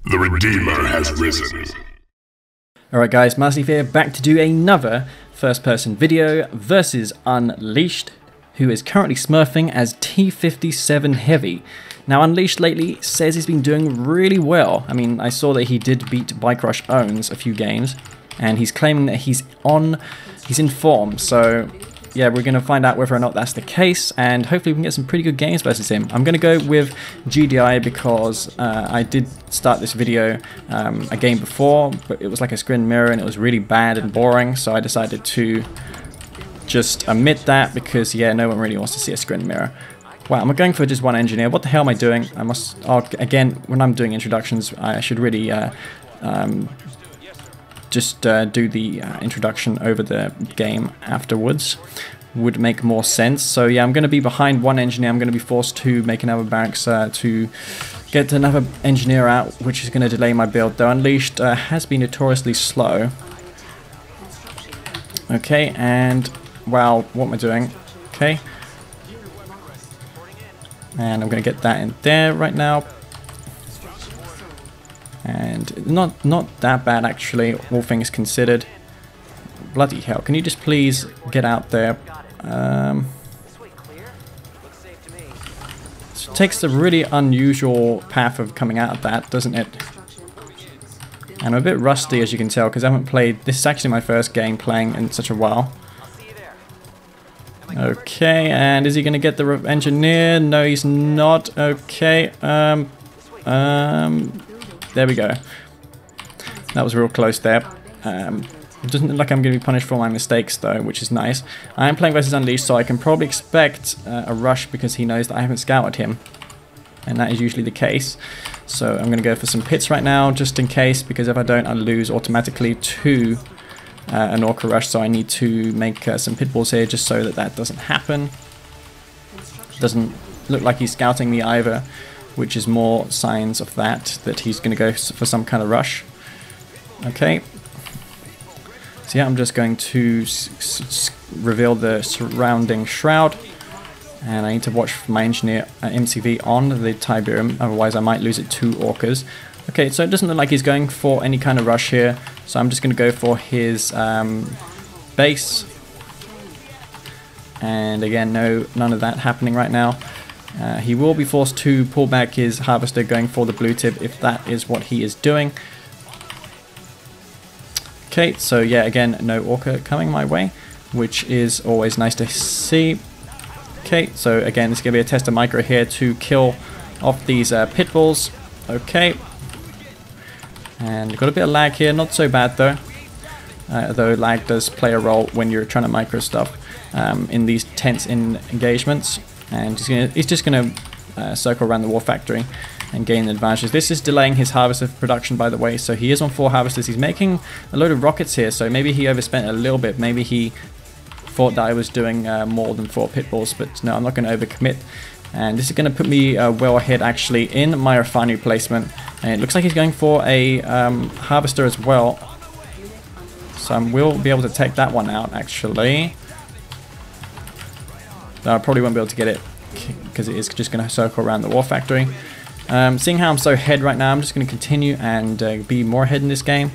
The Redeemer has risen. Alright guys, Massive here, back to do another first-person video versus Unleashed, who is currently smurfing as T57 Heavy. Now Unleashed lately says he's been doing really well. I mean, I saw that he did beat Bike Rush Owns a few games, and he's claiming that he's in form, so yeah, we're going to find out whether or not that's the case, and hopefully we can get some pretty good games versus him. I'm going to go with GDI because I did start this video a game before, but it was like a screen mirror and it was really bad and boring, so I decided to just omit that because, yeah, no one really wants to see a screen mirror. Wow, I'm going for just one engineer. What the hell am I doing? I must, again, when I'm doing introductions, I should really just do the introduction over the game afterwards. Would make more sense. So yeah, I'm going to be behind one engineer. I'm going to be forced to make another barracks to get another engineer out, which is going to delay my build. Though Unleashed has been notoriously slow. Okay, and wow, what am I doing? Okay, and I'm going to get that in there right now. And not that bad actually, all things considered. Bloody hell, can you just please get out there? So it takes a really unusual path of coming out of that, doesn't it? And I'm a bit rusty, as you can tell, because I haven't played. This is actually my first game playing in such a while. Okay, and is he going to get the engineer? No, he's not. Okay, there we go. That was real close there. It doesn't look like I'm going to be punished for my mistakes though, which is nice. I am playing versus Unleashed, so I can probably expect a rush because he knows that I haven't scouted him. And that is usually the case. So I'm going to go for some pits right now, just in case, because if I don't, I'll lose automatically to an Orca rush. So I need to make some pit bulls here just so that that doesn't happen. Doesn't look like he's scouting me either, which is more signs of that he's going to go for some kind of rush. Okay. So yeah, I'm just going to reveal the surrounding shroud, and I need to watch for my engineer MCV on the Tiberium, otherwise I might lose it to Orcas. Okay, so it doesn't look like he's going for any kind of rush here, so I'm just going to go for his base. And again, none of that happening right now. He will be forced to pull back his harvester going for the blue tip if that is what he is doing. Okay, so yeah, again, no Orca coming my way, which is always nice to see. Okay, so again, it's going to be a test of micro here to kill off these pit bulls. Okay. And got a bit of lag here, not so bad though. Though lag does play a role when you're trying to micro stuff in these tense engagements. And he's just going to circle around the war factory and gain advantages. This is delaying his harvester production, by the way, so he is on 4 harvesters. He's making a load of rockets here, so maybe he overspent a little bit. Maybe he thought that I was doing more than 4 pit bulls, but no, I'm not going to overcommit. And this is going to put me well ahead actually in my refinery placement. And it looks like he's going for a harvester as well, so I will be able to take that one out actually. I probably won't be able to get it because it is just going to circle around the war factory. Seeing how I'm so ahead right now, I'm just going to continue and be more ahead in this game.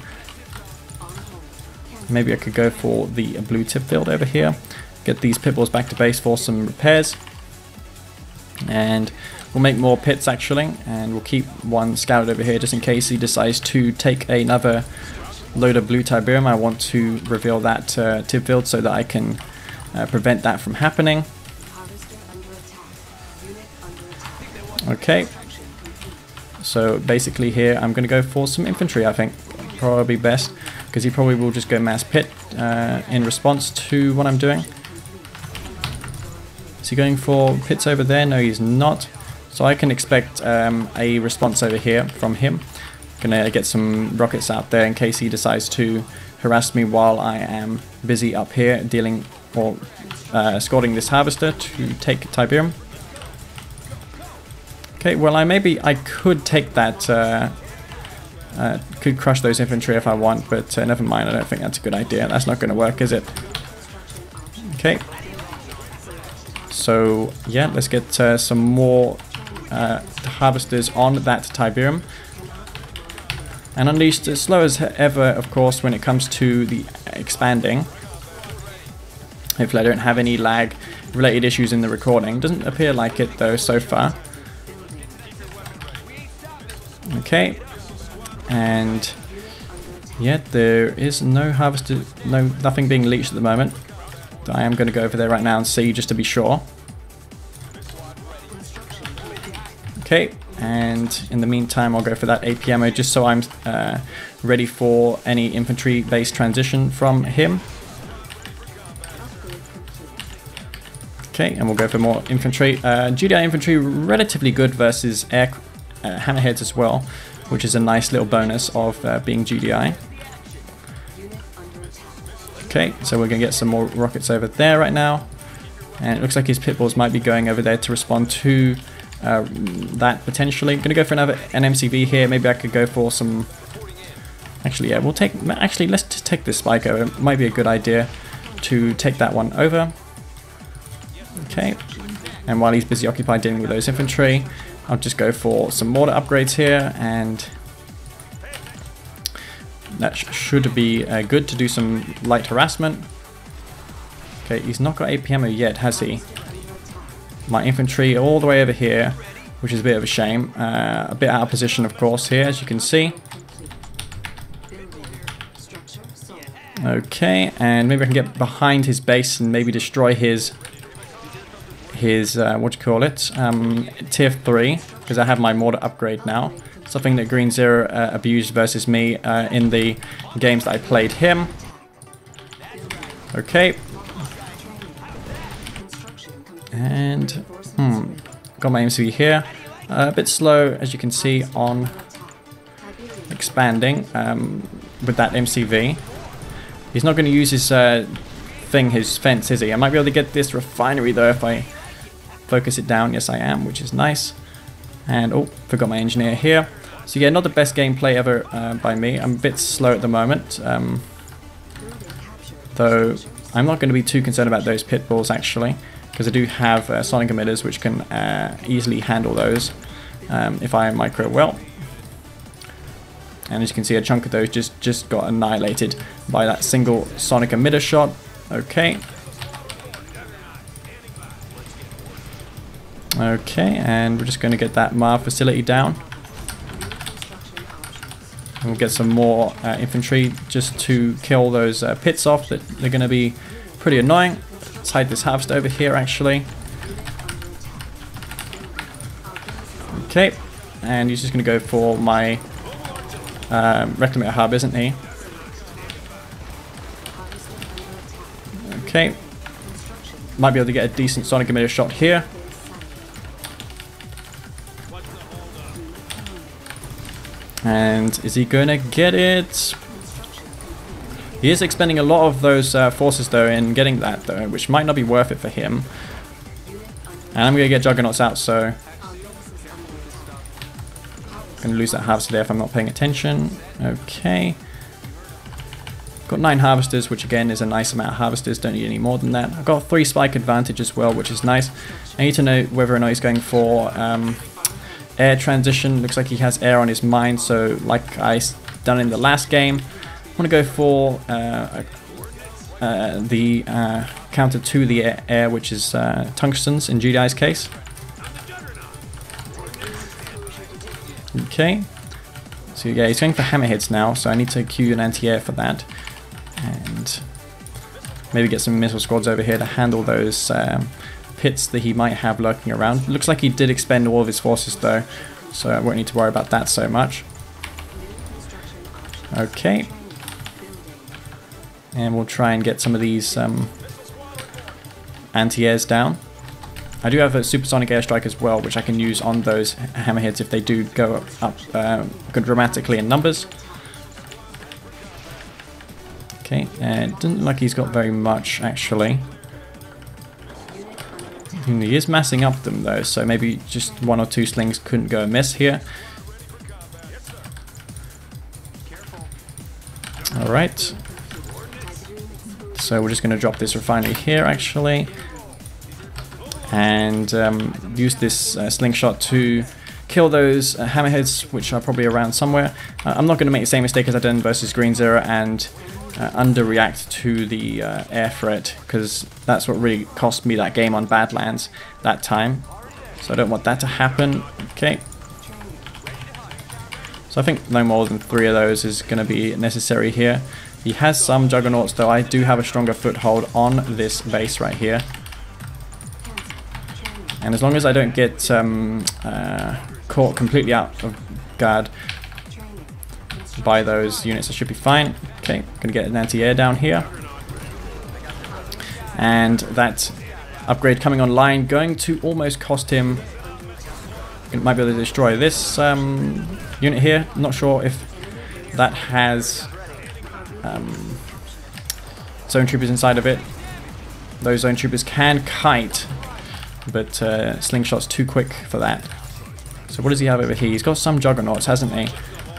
Maybe I could go for the blue tip field over here. Get these pit bulls back to base for some repairs. And we'll make more pits actually. And we'll keep one scouted over here just in case he decides to take another load of blue Tiberium. I want to reveal that tip field so that I can prevent that from happening. Okay. So basically here I'm going to go for some infantry, I think. Probably best, because he probably will just go mass pit in response to what I'm doing. Is he going for pits over there? No, he's not. So I can expect a response over here from him. Gonna get some rockets out there in case he decides to harass me while I am busy up here dealing or escorting this harvester to take Tiberium. Okay, well I could take that, could crush those infantry if I want, but never mind, I don't think that's a good idea. That's not going to work, is it? Okay. So yeah, let's get some more harvesters on that Tiberium. And Unleashed is slow as ever, of course, when it comes to the expanding. Hopefully I don't have any lag related issues in the recording. Doesn't appear like it though so far. Okay. And yet there is no harvested, nothing being leached at the moment. I am going to go over there right now and see just to be sure. Okay, and in the meantime I'll go for that AP ammo just so I'm ready for any infantry based transition from him. Okay, and we'll go for more infantry. GDI infantry relatively good versus air hammerheads as well, which is a nice little bonus of being GDI. Okay, so we're going to get some more rockets over there right now. And it looks like his pitbulls might be going over there to respond to that potentially. I'm going to go for an MCV here. Maybe I could go for some... Actually, yeah, we'll take... Actually, let's just take this spike over. It might be a good idea to take that one over. Okay, and while he's busy occupied dealing with those infantry, I'll just go for some mortar upgrades here, and that should be good to do some light harassment. Okay, he's not got AP ammo yet, has he? My infantry all the way over here, which is a bit of a shame. A bit out of position, of course, here, as you can see. Okay, and maybe I can get behind his base and maybe destroy his what do you call it, tier 3, because I have my mortar upgrade now. Something that Green Zero abused versus me in the games that I played him. Okay. And got my MCV here. A bit slow, as you can see, on expanding with that MCV. He's not going to use his his fence, is he? I might be able to get this refinery though if I focus it down. Yes, I am, which is nice. And oh, forgot my engineer here. So yeah, not the best gameplay ever by me. I'm a bit slow at the moment, though I'm not going to be too concerned about those pit bulls actually, because I do have sonic emitters which can easily handle those if I micro well. And as you can see, a chunk of those just got annihilated by that single sonic emitter shot. Okay. Okay, and we're just going to get that Marv facility down. And we'll get some more infantry just to kill those pits off. That they're going to be pretty annoying. Let's hide this harvest over here actually. Okay, and he's just going to go for my reclamator hub, isn't he? Okay, might be able to get a decent sonic emitter shot here. And is he gonna get it? He is expending a lot of those forces though in getting that though, which might not be worth it for him. And I'm gonna get Juggernauts out, so I'm gonna lose that harvester there if I'm not paying attention. Okay. Got 9 harvesters, which again is a nice amount of harvesters, don't need any more than that. I've got 3 spike advantage as well, which is nice. I need to know whether or not he's going for air transition. Looks like he has air on his mind, so like I done in the last game, I'm going to go for the counter to the air, which is tungstens in GDI's case. Okay, so yeah, he's going for hammerheads now, so I need to queue an anti-air for that. And maybe get some missile squads over here to handle those pits that he might have lurking around. Looks like he did expend all of his forces though, so I won't need to worry about that so much. Okay. And we'll try and get some of these anti-airs down. I do have a supersonic airstrike as well, which I can use on those hammerheads if they do go up dramatically in numbers. Okay, and it doesn't look like he's got very much actually. He is massing up them though, so maybe just 1 or 2 slings couldn't go amiss here. Alright. So we're just going to drop this refinery here actually. And use this slingshot to kill those hammerheads, which are probably around somewhere. I'm not going to make the same mistake as I did versus Green Zero and underreact to the air threat, because that's what really cost me that game on Badlands that time. So I don't want that to happen. Okay. So I think no more than 3 of those is going to be necessary here. He has some Juggernauts, though I do have a stronger foothold on this base right here. And as long as I don't get caught completely out of guard by those units, I should be fine. Okay, gonna get an anti-air down here. And that upgrade coming online, going to almost cost him. It might be able to destroy this unit here. Not sure if that has zone troopers inside of it. Those zone troopers can kite, but Slingshot's too quick for that. So what does he have over here? He's got some Juggernauts, hasn't he?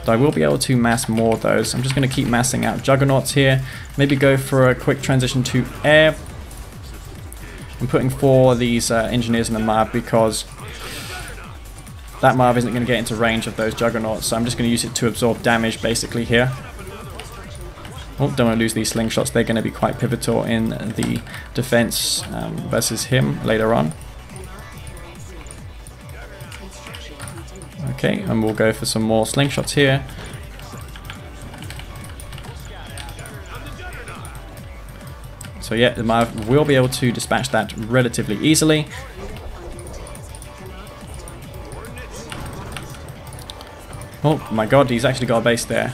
Though I will be able to mass more of those. I'm just going to keep massing out Juggernauts here. Maybe go for a quick transition to air. I'm putting 4 of these engineers in the Marv because that Marv isn't going to get into range of those Juggernauts. So I'm just going to use it to absorb damage basically here. Oh, don't want to lose these Slingshots. They're going to be quite pivotal in the defense versus him later on. Okay, and we'll go for some more Slingshots here. So yeah, the Marv will be able to dispatch that relatively easily. Oh my god, he's actually got a base there.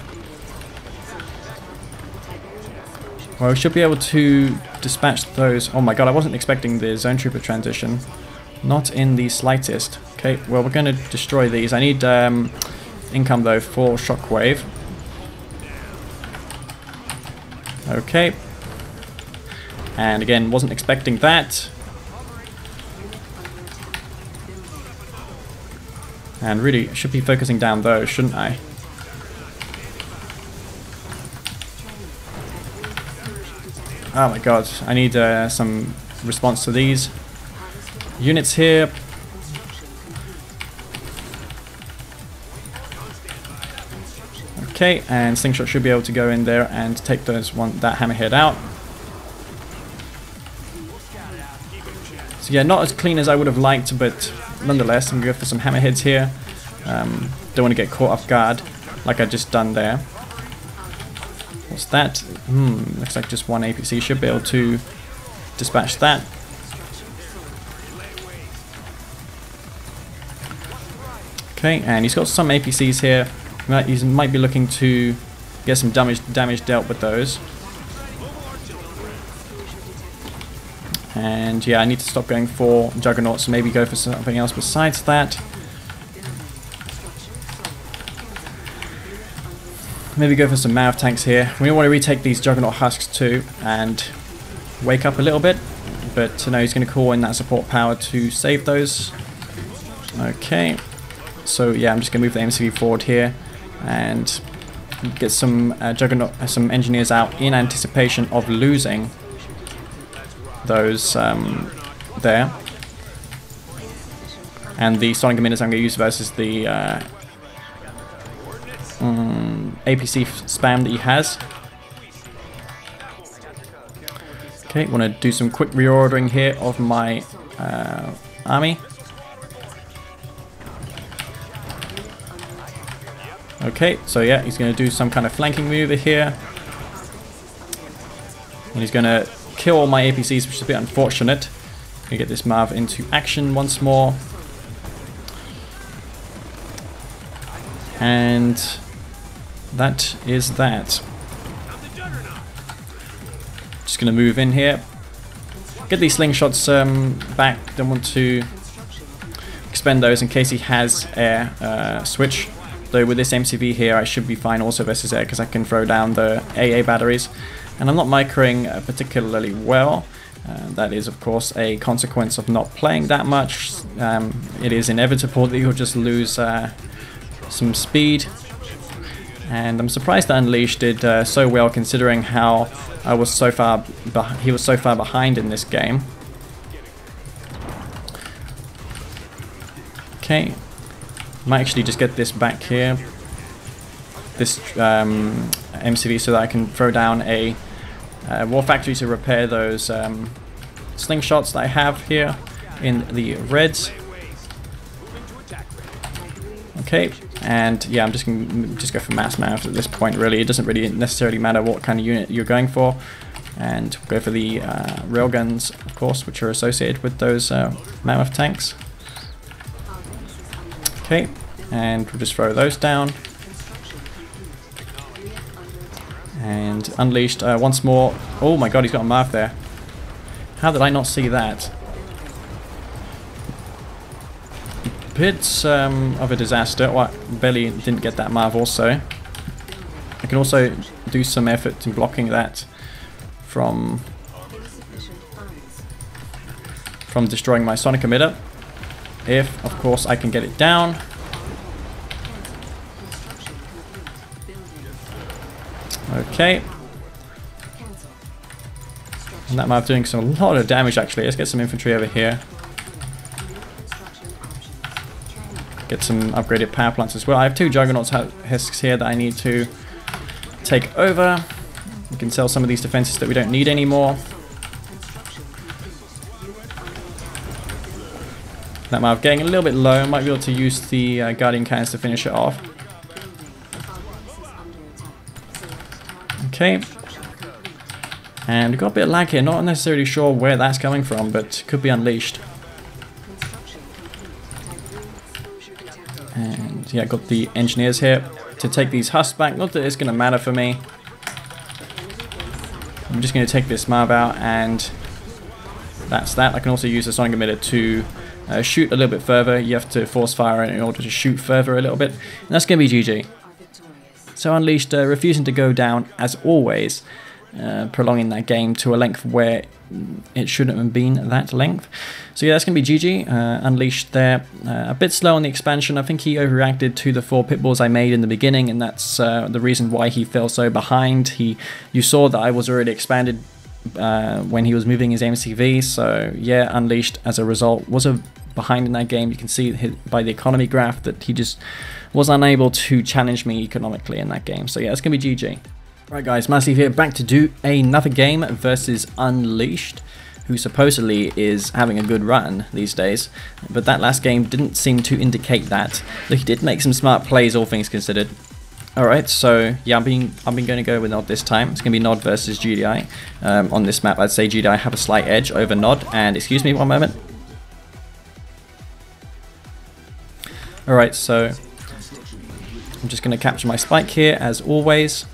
Well, we should be able to dispatch those. Oh my god, I wasn't expecting the Zone Trooper transition. Not in the slightest. Okay, well, we're going to destroy these. I need income, though, for Shockwave. Okay. And again, wasn't expecting that. And really, should be focusing down those, shouldn't I? Oh my god, I need some response to these units here. Okay, and Slingshot should be able to go in there and take that hammerhead out. So yeah, not as clean as I would have liked, but nonetheless, I'm going to go for some hammerheads here. Don't want to get caught off guard like I just done there. What's that? Looks like just 1 APC. Should be able to dispatch that. Okay, and he's got some APCs here. He might be looking to get some damage dealt with those. And yeah, I need to stop going for Juggernauts and maybe go for something else besides that. Maybe go for some Mav tanks here. We want to retake these Juggernaut husks too and wake up a little bit. But no, he's going to call in that support power to save those. Okay. So yeah, I'm just going to move the MCV forward here and get some some engineers out in anticipation of losing those there. And the sonic emitters I'm going to use versus the APC spam that he has. Okay, want to do some quick reordering here of my army. Okay, so yeah, he's going to do some kind of flanking maneuver here. And he's going to kill all my APCs, which is a bit unfortunate. Going to get this Marv into action once more. And that is that. Just going to move in here. Get these Slingshots back. Don't want to expend those in case he has air switch. Though with this MCV here, I should be fine also versus air because I can throw down the AA batteries. And I'm not microing particularly well. That is, of course, a consequence of not playing that much. It is inevitable that you'll just lose some speed. And I'm surprised that Unleashed did so well considering how he was so far behind in this game. Might actually just get this back here, this MCV, so that I can throw down a war factory to repair those slingshots that I have here in the reds. Okay, and yeah, I'm just going to go for mass mammoth at this point, really. It doesn't really necessarily matter what kind of unit you're going for. And go for the railguns, of course, which are associated with those mammoth tanks. Okay, and we'll just throw those down. And unleashed once more. Oh my god, he's got a Marv there. How did I not see that? Bits of a disaster. Well, barely didn't get that Marv also. I can also do some effort in blocking that from destroying my sonic emitter. If, of course, I can get it down. Okay. And that Marv doing a lot of damage, actually. Let's get some infantry over here. Get some upgraded power plants as well. I have 2 Juggernauts Husks here that I need to take over. We can sell some of these defenses that we don't need anymore. That Marv getting a little bit low. Might be able to use the Guardian Cannons to finish it off. Okay. And we've got a bit of lag here. Not necessarily sure where that's coming from, but could be unleashed. And yeah, got the engineers here to take these husks back. Not that it's going to matter for me. I'm just going to take this Marv out, and that's that. I can also use the sonic emitter to shoot a little bit further. You have to force fire in order to shoot further a little bit. And that's going to be GG. So Unleashed refusing to go down as always, prolonging that game to a length where it shouldn't have been that length. So yeah, that's going to be GG. Unleashed there. A bit slow on the expansion. I think he overreacted to the 4 pitballs I made in the beginning, and that's the reason why he fell so behind. You saw that I was already expanded when he was moving his MCV, so yeah, Unleashed as a result was behind in that game. You can see by the economy graph that he just was unable to challenge me economically in that game. So yeah, it's going to be GG. Right guys, Massive here, back to do another game versus Unleashed, who supposedly is having a good run these days, but that last game didn't seem to indicate that. Though he did make some smart plays, all things considered. Alright, so yeah, I've been going to go with Nod this time. It's going to be Nod versus GDI. On this map, I'd say GDI have a slight edge over Nod, and excuse me one moment. Alright, so I'm just going to capture my spike here as always.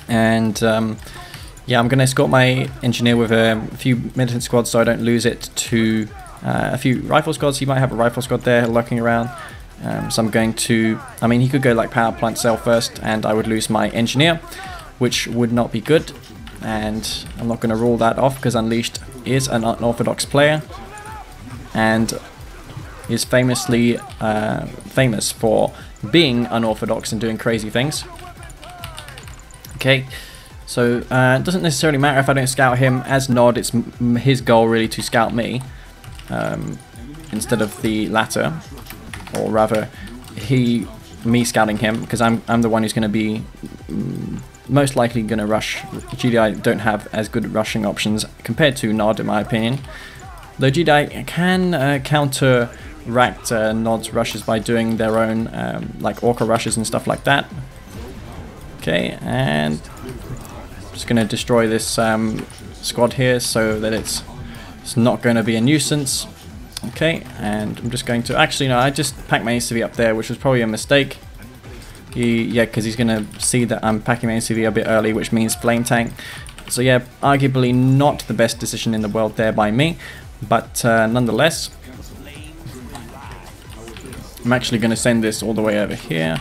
And yeah, I'm going to escort my engineer with a few militant squads so I don't lose it to a few rifle squads. He might have a rifle squad there lurking around. So I'm going to, I mean, he could go like power plant cell first and I would lose my engineer, which would not be good. And I'm not going to rule that off because Unleashed is an unorthodox player and is famously famous for being unorthodox and doing crazy things. Okay, so it doesn't necessarily matter if I don't scout him as Nod. It's his goal really to scout me instead of the latter, or rather me scouting him, because I'm the one who's going to be most likely going to rush. GDI don't have as good rushing options compared to Nod in my opinion, though GDI can counteract Nod's rushes by doing their own like Orca rushes and stuff like that. Okay, and I'm just going to destroy this squad here so that it's not going to be a nuisance. Okay, and I'm just going to, actually no, I just packed my ACV up there, which was probably a mistake. Yeah, because he's going to see that I'm packing my ACV a bit early, which means flame tank. So yeah, arguably not the best decision in the world there by me, but nonetheless, I'm actually going to send this all the way over here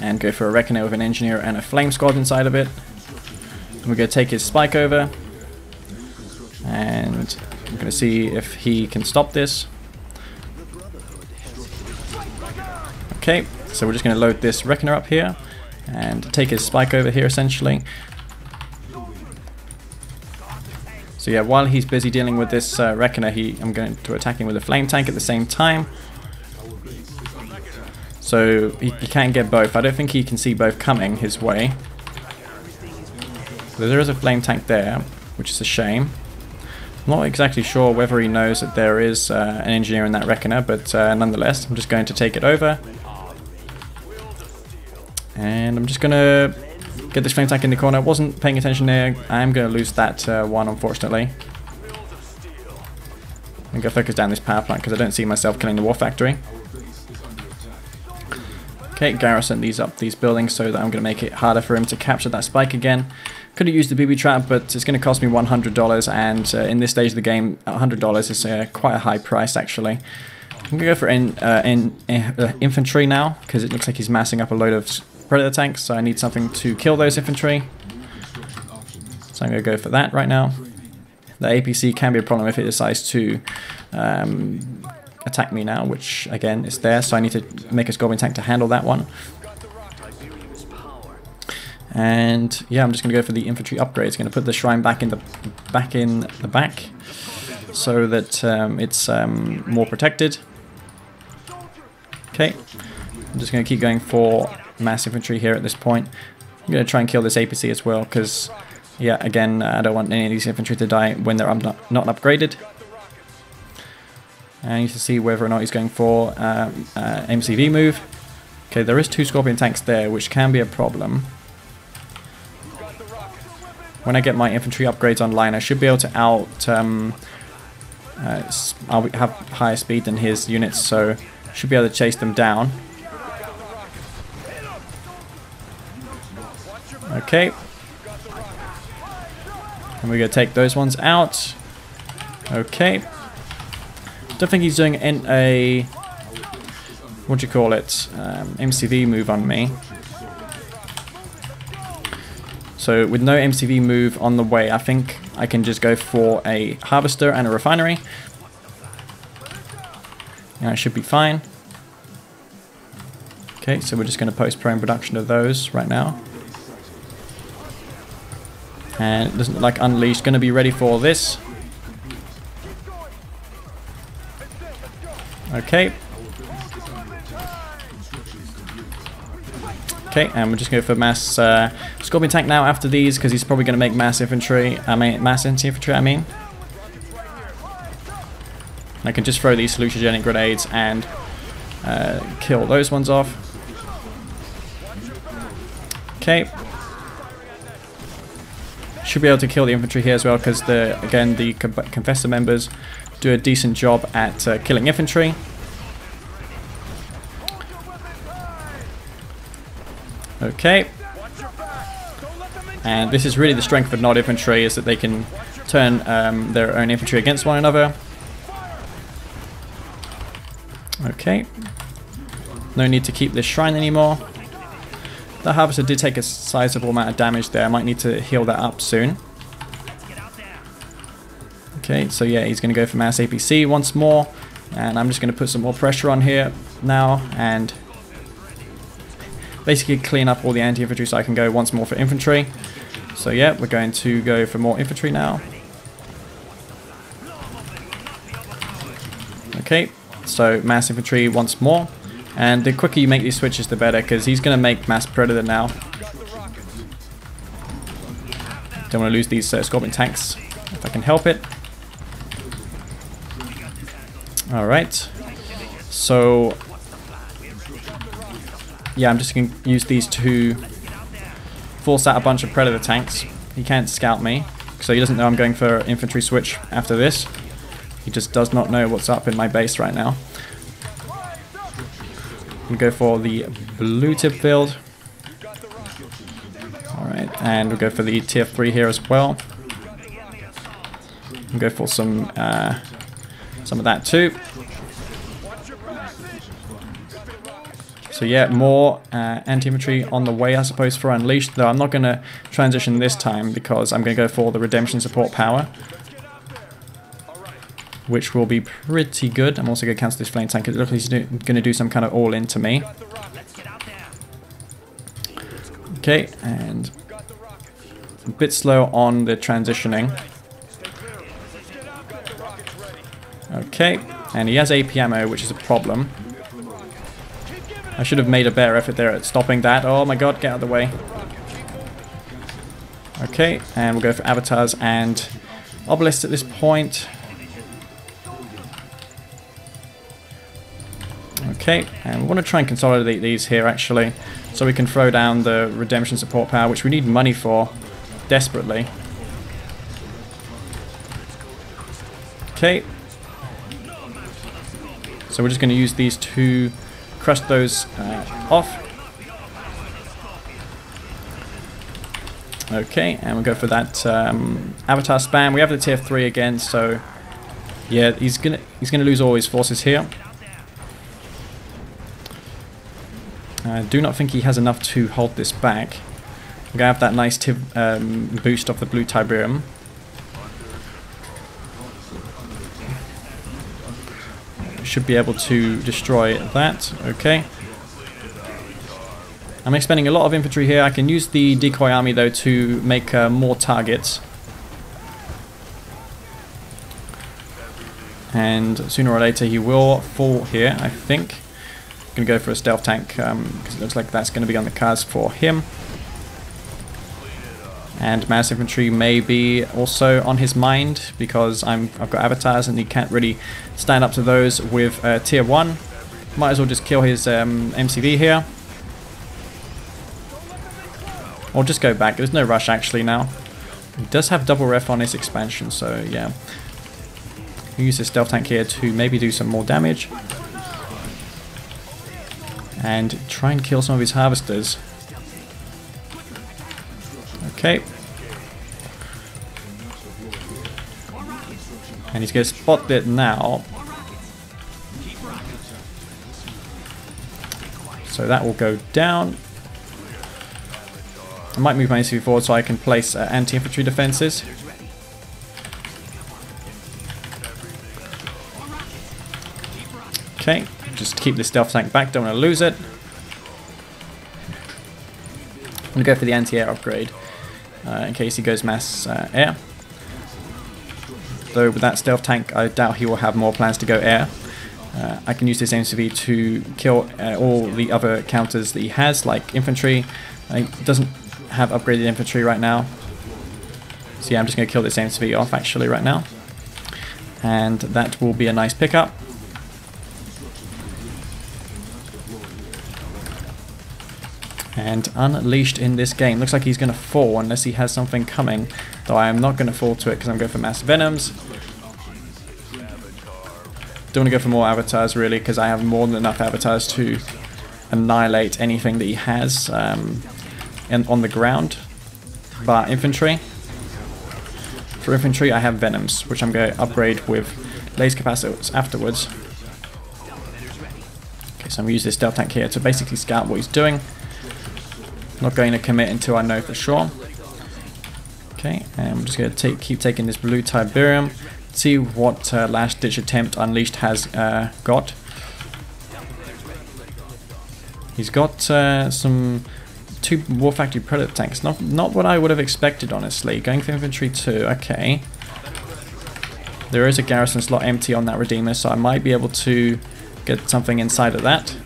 and go for a Reckoner with an engineer and a flame squad inside of it. We're going to take his spike over, and I'm going to see if he can stop this. Okay, so we're just going to load this Reckoner up here and take his spike over here essentially. So yeah, while he's busy dealing with this Reckoner, I'm going to attack him with a flame tank at the same time. So he can't get both. I don't think he can see both coming his way. There is a flame tank there, which is a shame. I'm not exactly sure whether he knows that there is an engineer in that reckoner, but nonetheless, I'm just going to take it over. And I'm just going to get this flame tank in the corner. I wasn't paying attention there. I am going to lose that one, unfortunately. I'm going to focus down this power plant because I don't see myself killing the war factory. Okay, garrison these up these buildings so that I'm going to make it harder for him to capture that spike again. Could have used the booby trap, but it's going to cost me $100, and in this stage of the game, $100 is quite a high price actually. I'm going to go for infantry now, because it looks like he's massing up a load of predator tanks, so I need something to kill those infantry. So I'm going to go for that right now. The APC can be a problem if it decides to attack me now, which again is there, so I need to make a Scorpion tank to handle that one. And yeah, I'm just going to go for the infantry upgrades. Going to put the shrine back in the back, so that it's more protected. Okay, I'm just going to keep going for mass infantry here at this point. I'm going to try and kill this APC as well, because yeah, again, I don't want any of these infantry to die when they're not upgraded. And you can see whether or not he's going for MCV move. Okay, there is 2 Scorpion tanks there, which can be a problem. When I get my infantry upgrades online, I should be able to I'll have higher speed than his units, so should be able to chase them down. Okay. And we're going to take those ones out. Okay. Don't think he's doing a what do you call it, MCV move on me. So with no MCV move on the way, I think I can just go for a harvester and a refinery. And I should be fine. Okay, so we're just going to postpone production of those right now. And it doesn't look like Unleashed going to be ready for this. Okay. Okay, and we're just going for mass Scorpion tank now after these, because he's probably going to make mass infantry. Mass anti-infantry. I can just throw these hallucinogenic grenades and kill those ones off. Okay. Should be able to kill the infantry here as well, because again the Confessor members do a decent job at killing infantry. Okay. And this is really the strength of Nod infantry, is that they can turn their own infantry against one another. Okay. No need to keep this shrine anymore. The harvester did take a sizable amount of damage there. I might need to heal that up soon. Okay, so yeah, he's going to go for mass APC once more. And I'm just going to put some more pressure on here now and basically clean up all the anti-infantry so I can go once more for infantry. So yeah, we're going to go for more infantry now. Okay, so mass infantry once more. And the quicker you make these switches, the better, because he's going to make mass predator now. Don't want to lose these Scorpion tanks if I can help it. Alright, so yeah, I'm just going to use these to force out a bunch of predator tanks. He can't scout me, so he doesn't know I'm going for infantry switch after this. He just does not know what's up in my base right now. I'm going to go for the blue tip build. Alright, and we'll go for the tier 3 here as well. We'll go for some of that too. So yeah, more anti-infantry on the way, I suppose, for Unleashed, though I'm not going to transition this time because I'm going to go for the Redemption support power, which will be pretty good. I'm also going to cancel this flame tank. It looks like he's going to do some kind of all-in to me. Okay, and a bit slow on the transitioning. Okay, and he has AP ammo, which is a problem. I should have made a better effort there at stopping that. Oh my god, get out of the way. Okay, and we'll go for avatars and obelisks at this point. Okay, and we want to try and consolidate these here actually, so we can throw down the redemption support power, which we need money for desperately. Okay, so we're just going to use these to crush those off. Okay, and we'll go for that avatar spam. We have the tier 3 again, so yeah, he's gonna lose all his forces here. I do not think he has enough to hold this back. We're gonna have that nice boost off the blue Tiberium. Should be able to destroy that. Okay. I'm expending a lot of infantry here. I can use the decoy army though to make more targets. And sooner or later he will fall here, I think. I'm going to go for a stealth tank because it looks like that's going to be on the cards for him. And mass infantry may be also on his mind because I've got avatars and he can't really stand up to those with tier 1. Might as well just kill his MCV here. Or just go back. There's no rush actually now. He does have double ref on his expansion, so yeah. Use this stealth tank here to maybe do some more damage. And try and kill some of his harvesters. Okay. And he's going to spot it now. So that will go down. I might move my ACV forward so I can place anti-infantry defenses. Okay, just keep the stealth tank back, don't want to lose it. I'm going to go for the anti-air upgrade in case he goes mass air. Though with that stealth tank, I doubt he will have more plans to go air. I can use this MCV to kill all the other counters that he has, like infantry. He doesn't have upgraded infantry right now. So yeah, I'm just going to kill this MCV off actually right now. And that will be a nice pickup. And unleashed in this game. Looks like he's going to fall unless he has something coming. Though I am not going to fall to it because I'm going for mass venoms. Don't want to go for more avatars really because I have more than enough avatars to annihilate anything that he has on the ground. But infantry. For infantry I have venoms, which I'm going to upgrade with laser capacitors afterwards. Okay, so I'm going to use this stealth tank here to basically scout what he's doing. Not going to commit until I know for sure. Okay, and I'm just going to keep taking this blue Tiberium. See what last ditch attempt Unleashed has got. He's got some 2 War Factory Predator tanks. Not what I would have expected, honestly. Going for infantry 2. Okay. There is a garrison slot empty on that Redeemer, so I might be able to get something inside of that.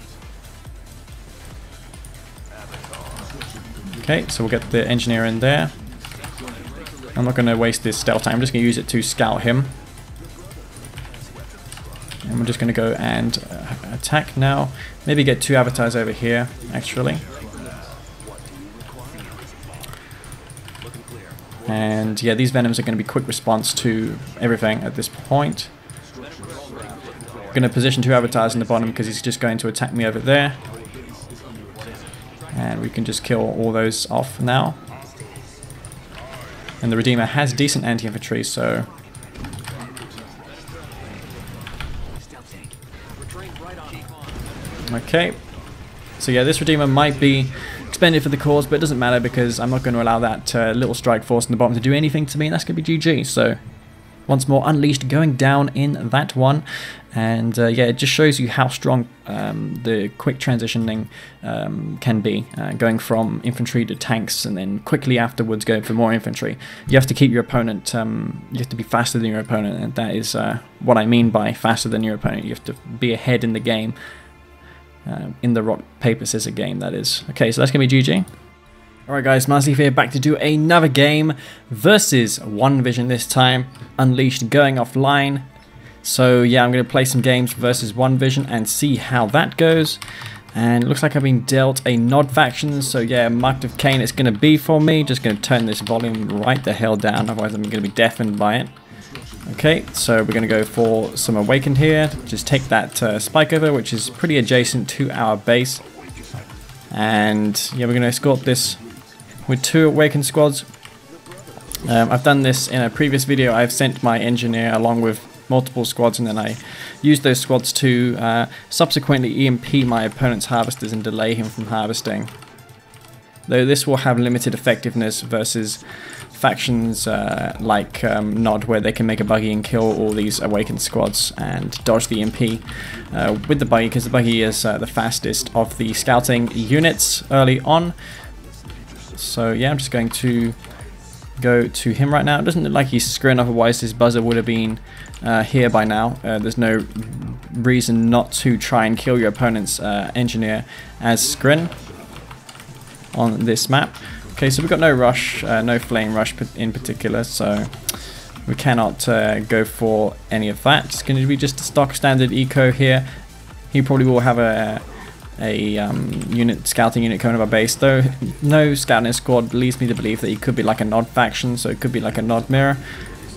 Okay, so we'll get the engineer in there. I'm not going to waste this stealth time. I'm just going to use it to scout him. And we're just going to go and attack now. Maybe get 2 avatars over here, actually. And yeah, these venoms are going to be quick response to everything at this point. I'm going to position 2 avatars in the bottom because he's just going to attack me over there. And we can just kill all those off now. And the Redeemer has decent anti-infantry, so... Okay. So yeah, this Redeemer might be expended for the cause, but it doesn't matter because I'm not going to allow that little strike force in the bottom to do anything to me, and that's going to be GG. So, once more, Unleashed going down in that one. And yeah, it just shows you how strong the quick transitioning can be. Going from infantry to tanks and then quickly afterwards going for more infantry. You have to keep your opponent, you have to be faster than your opponent, and that is what I mean by faster than your opponent. You have to be ahead in the game. in the rock, paper, scissors game, that is. Okay, so that's going to be GG. Alright guys, Massive here, back to do another game versus One Vision this time. Unleashed going offline. So yeah, I'm going to play some games versus One Vision and see how that goes. And it looks like I've been dealt a Nod faction, so yeah, Marked of Kane it's going to be for me. Just going to turn this volume right the hell down, otherwise I'm going to be deafened by it. Okay, so we're going to go for some Awakened here. Just take that spike over, which is pretty adjacent to our base. And yeah, we're going to escort this with 2 Awakened squads. I've done this in a previous video. I've sent my engineer along with multiple squads, and then I used those squads to subsequently EMP my opponent's harvesters and delay him from harvesting. Though this will have limited effectiveness versus factions like Nod, where they can make a buggy and kill all these Awakened squads and dodge the EMP with the buggy, because the buggy is the fastest of the scouting units early on. So yeah, I'm just going to go to him right now. It doesn't look like he's screwing, otherwise his buzzer would have been here by now. There's no reason not to try and kill your opponent's engineer as Skrin on this map. Okay, so we've got no rush, no flame rush in particular, so we cannot go for any of that. It's going to be just a stock standard eco here. He probably will have a scouting unit coming to our base, though no scouting squad leads me to believe that he could be like a Nod faction, so it could be like a Nod mirror.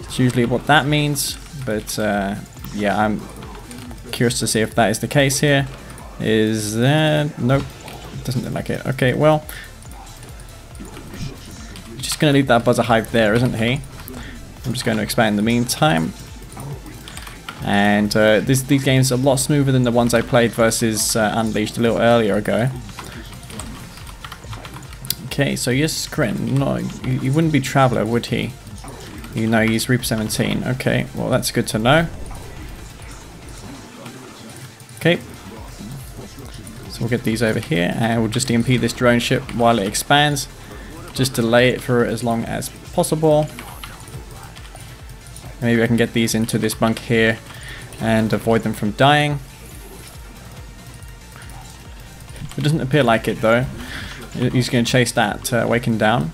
It's usually what that means, but yeah, I'm curious to see if that is the case here. Is there? Nope, doesn't look like it. Okay, well, he's just going to leave that buzzer hive there, isn't he? I'm just going to expand in the meantime. And these games are a lot smoother than the ones I played versus Unleashed a little earlier ago. Okay, so yes, Skrin. No, he wouldn't be Traveler, would he? You know, he's Reaper 17. Okay, well that's good to know. Okay, so we'll get these over here, and we'll just EMP this drone ship while it expands. Just delay it for as long as possible. Maybe I can get these into this bunker here and avoid them from dying. It doesn't appear like it though. He's going to chase that Awakened down.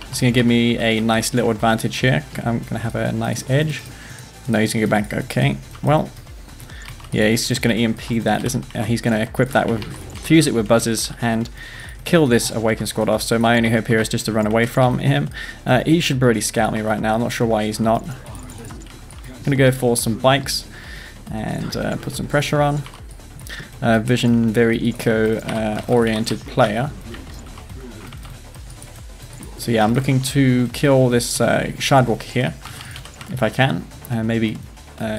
It's going to give me a nice little advantage here. I'm going to have a nice edge. No, he's going to go back. Okay, well, yeah, he's just going to EMP that. He's going to equip that with, fuse it with buzzers and kill this Awakened squad off. So my only hope here is just to run away from him. He should already scout me right now. I'm not sure why he's not. I'm going to go for some bikes and put some pressure on. Vision, very eco-oriented player. So yeah, I'm looking to kill this Shardwalker here, if I can. Maybe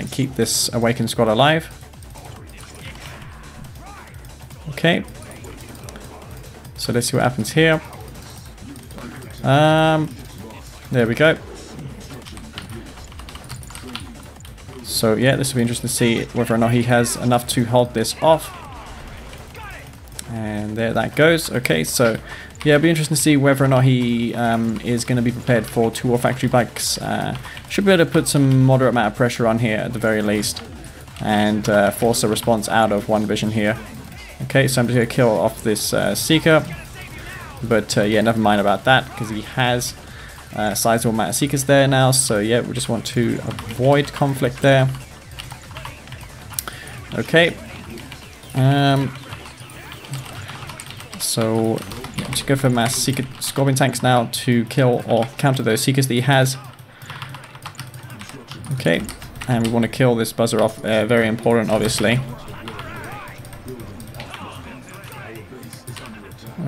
keep this Awakened squad alive. Okay. So let's see what happens here. There we go. So yeah, this will be interesting to see whether or not he has enough to hold this off. And there that goes. Okay, so yeah, it'll be interesting to see whether or not he is going to be prepared for 2 more factory bikes. Should be able to put some moderate amount of pressure on here at the very least, and force a response out of One Vision here. Okay, so I'm just going to kill off this Seeker. But yeah, never mind about that, because he has a sizable amount of Seekers there now. So yeah, we just want to avoid conflict there. Okay. So yeah, just go for mass Seeker Scorpion tanks now to kill or counter those Seekers that he has. Okay, and we want to kill this buzzer off. Very important, obviously.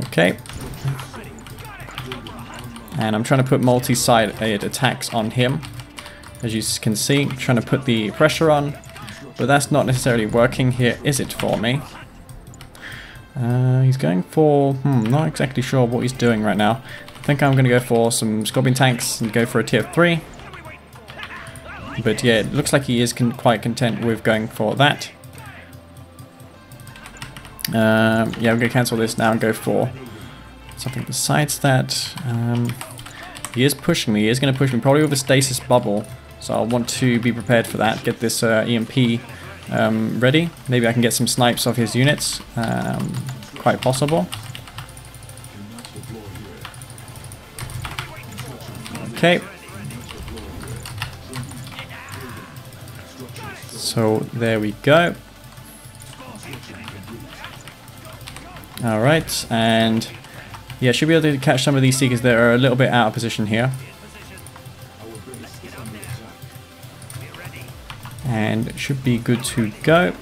Okay. And I'm trying to put multi-sided attacks on him. As you can see, I'm trying to put the pressure on, but that's not necessarily working here, is it, for me? He's going for, not exactly sure what he's doing right now. I think I'm going to go for some Scorpion tanks and go for a tier 3. But yeah, it looks like he is quite content with going for that. Yeah, I'm going to cancel this now and go for something besides that. He is pushing me. He is going to push me probably with a stasis bubble. So I want to be prepared for that. Get this EMP ready. Maybe I can get some snipes off his units. Quite possible. Okay. So there we go. Alright, and yeah, should be able to catch some of these Seekers that are a little bit out of position here. And it should be good to go.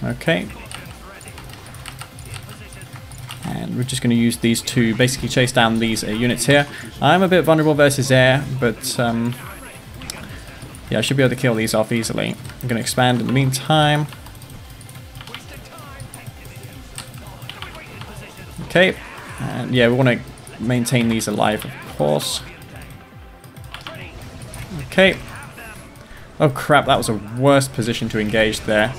Okay. And we're just going to use these to basically chase down these units here. I'm a bit vulnerable versus air, but yeah, I should be able to kill these off easily. I'm going to expand in the meantime. Okay, and yeah, we want to maintain these alive, of course. Okay. Oh crap, that was a worse position to engage there.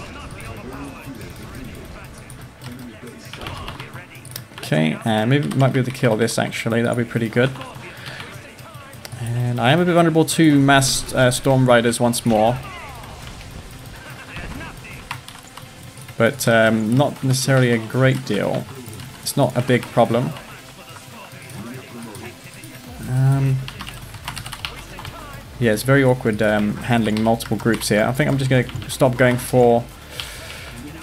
Okay, and maybe we might be able to kill this actually, that'll be pretty good. And I am a bit vulnerable to mass Storm Riders once more. But not necessarily a great deal. It's not a big problem. Yeah, it's very awkward handling multiple groups here. I think I'm just going to stop going for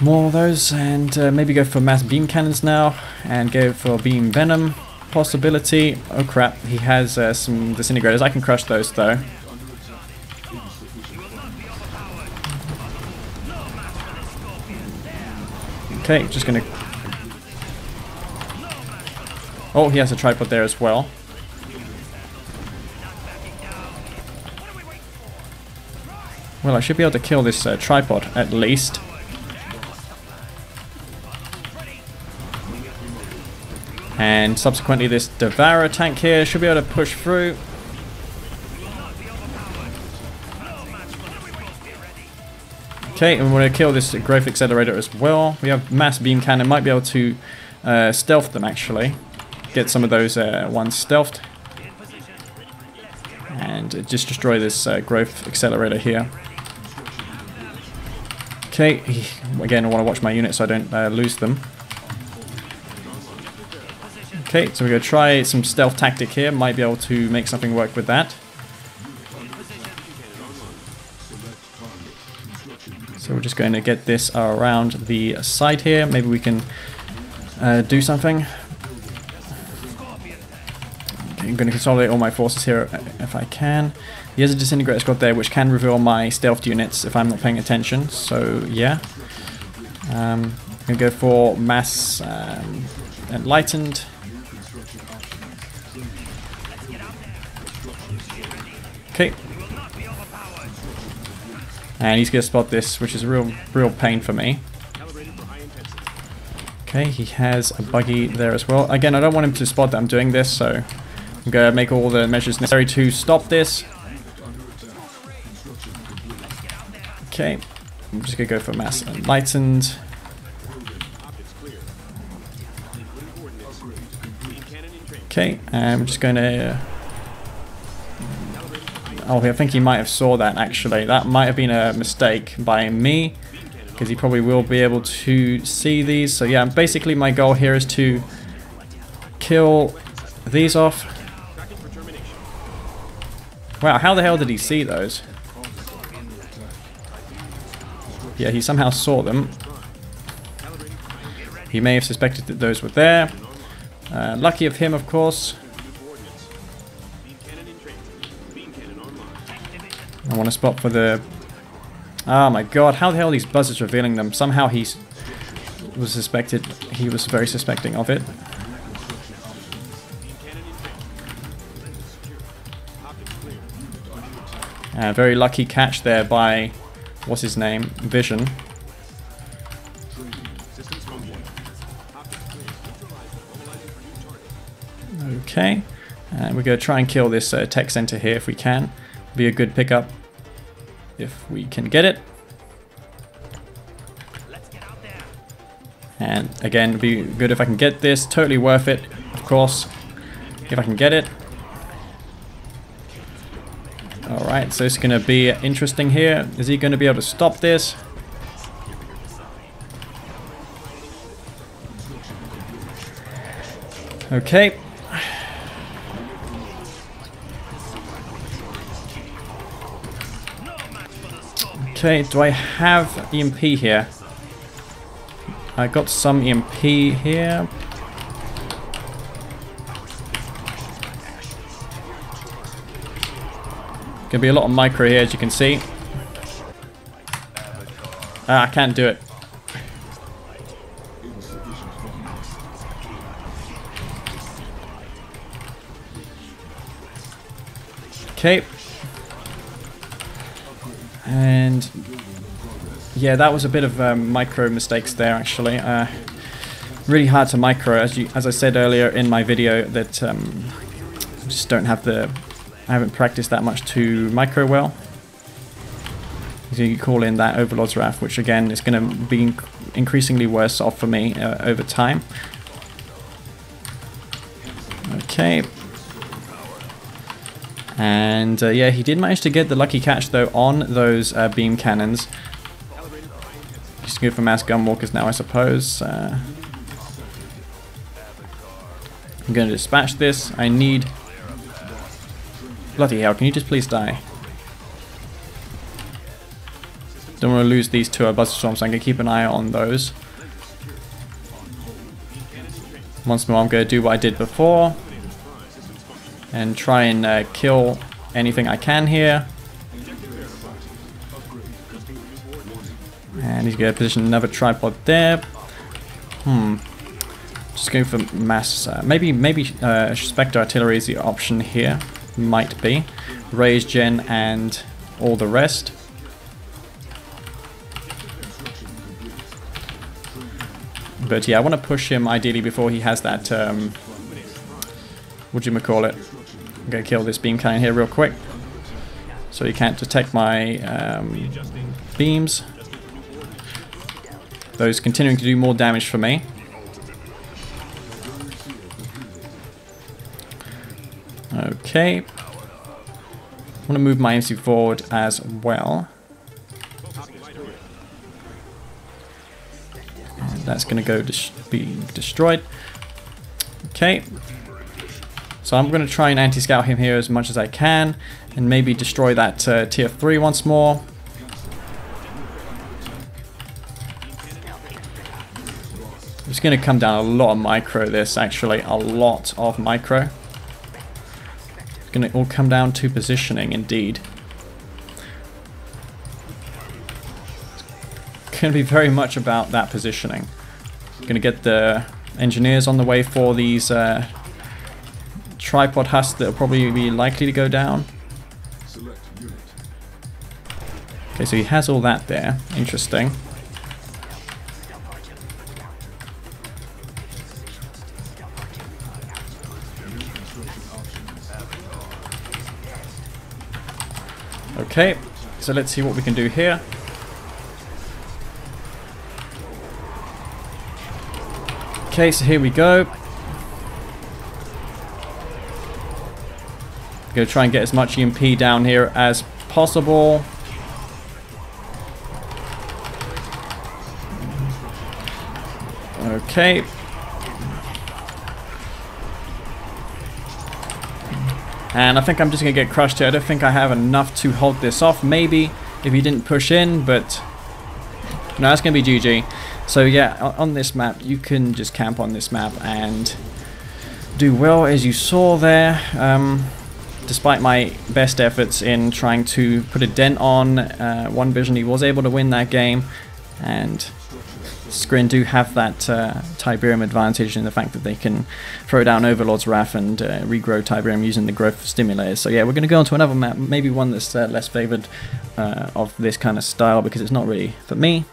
more of those and maybe go for mass beam cannons now and go for beam venom possibility. Oh crap, he has some disintegrators. I can crush those though. Okay, just going to... Oh, he has a tripod there as well. Well, I should be able to kill this tripod, at least. And subsequently this Devourer tank here should be able to push through. Okay, and we're going to kill this growth accelerator as well. We have mass beam cannon, might be able to stealth them actually. Get some of those ones stealthed. And just destroy this growth accelerator here. Okay, again I want to watch my units so I don't lose them. Okay, so we're going to try some stealth tactic here, might be able to make something work with that. So we're just going to get this around the side here, maybe we can do something. Okay, I'm going to consolidate all my forces here if I can. He has a disintegrator squad there which can reveal my stealth units if I'm not paying attention, so yeah. I'm going to go for mass enlightened. Okay. And he's going to spot this, which is a real pain for me. Okay, he has a buggy there as well. Again, I don't want him to spot that I'm doing this, so I'm going to make all the measures necessary to stop this. Okay, I'm just going to go for mass enlightened. Okay, and I'm just going to... Oh, I think he might have saw that actually. That might have been a mistake by me, because he probably will be able to see these. So yeah, basically my goal here is to kill these off. Wow, how the hell did he see those? Yeah, he somehow saw them. He may have suspected that those were there. Lucky of him, of course. I want to spot for the... Oh my god, how the hell are these buzzards revealing them? Somehow he was suspected, he was very suspecting of it. Very lucky catch there by, what's his name, Vision. Okay, and we're going to try and kill this tech center here if we can. Be a good pickup if we can get it. And again, it'd be good if I can get this. Totally worth it, of course, if I can get it. Alright, so it's going to be interesting here. Is he going to be able to stop this? Okay. Okay, do I have EMP here? I got some EMP here. Gonna be a lot of micro here, as you can see. I can't do it. Okay. And yeah, that was a bit of micro mistakes there, actually. Really hard to micro, as I said earlier in my video, that I just don't have I haven't practiced that much to micro well. So you call in that Overlord's Wrath, which again is going to be increasingly worse off for me over time. Okay. And yeah, he did manage to get the lucky catch though on those beam cannons. Just good for mass gunwalkers now, I suppose. I'm going to dispatch this. I need... Bloody hell, can you just please die? Don't want to lose these two Buster Storms, so I'm going to keep an eye on those. Once more, I'm going to do what I did before. And try and kill anything I can here. And he's going to position another tripod there. Just going for mass. Maybe Spectre Artillery is the option here. Might be. Raise Gen and all the rest. But yeah, I want to push him ideally before he has that. Whatchamacallit? I'm going to kill this beam cannon here real quick, so he can't detect my beams. Those continuing to do more damage for me. Okay. I want to move my MC forward as well. And that's going to go be destroyed. Okay. So I'm going to try and anti-scout him here as much as I can, and maybe destroy that tier 3 once more. It's going to come down a lot of micro this, actually, a lot of micro. It's going to all come down to positioning, indeed. It's going to be very much about that positioning. Going to get the engineers on the way for these tripod husks that will probably be likely to go down. Okay, so he has all that there. Interesting. Okay, so let's see what we can do here. Okay, so here we go. Going to try and get as much EMP down here as possible. Okay. And I think I'm just going to get crushed here. I don't think I have enough to hold this off. Maybe if he didn't push in, but no, that's going to be GG. So yeah, on this map, you can just camp on this map and do well, as you saw there. Despite my best efforts in trying to put a dent on One Vision, he was able to win that game. And Skrin do have that Tiberium advantage in the fact that they can throw down Overlord's Wrath and regrow Tiberium using the growth stimulators. So yeah, we're going to go on to another map, maybe one that's less favoured of this kind of style, because it's not really for me.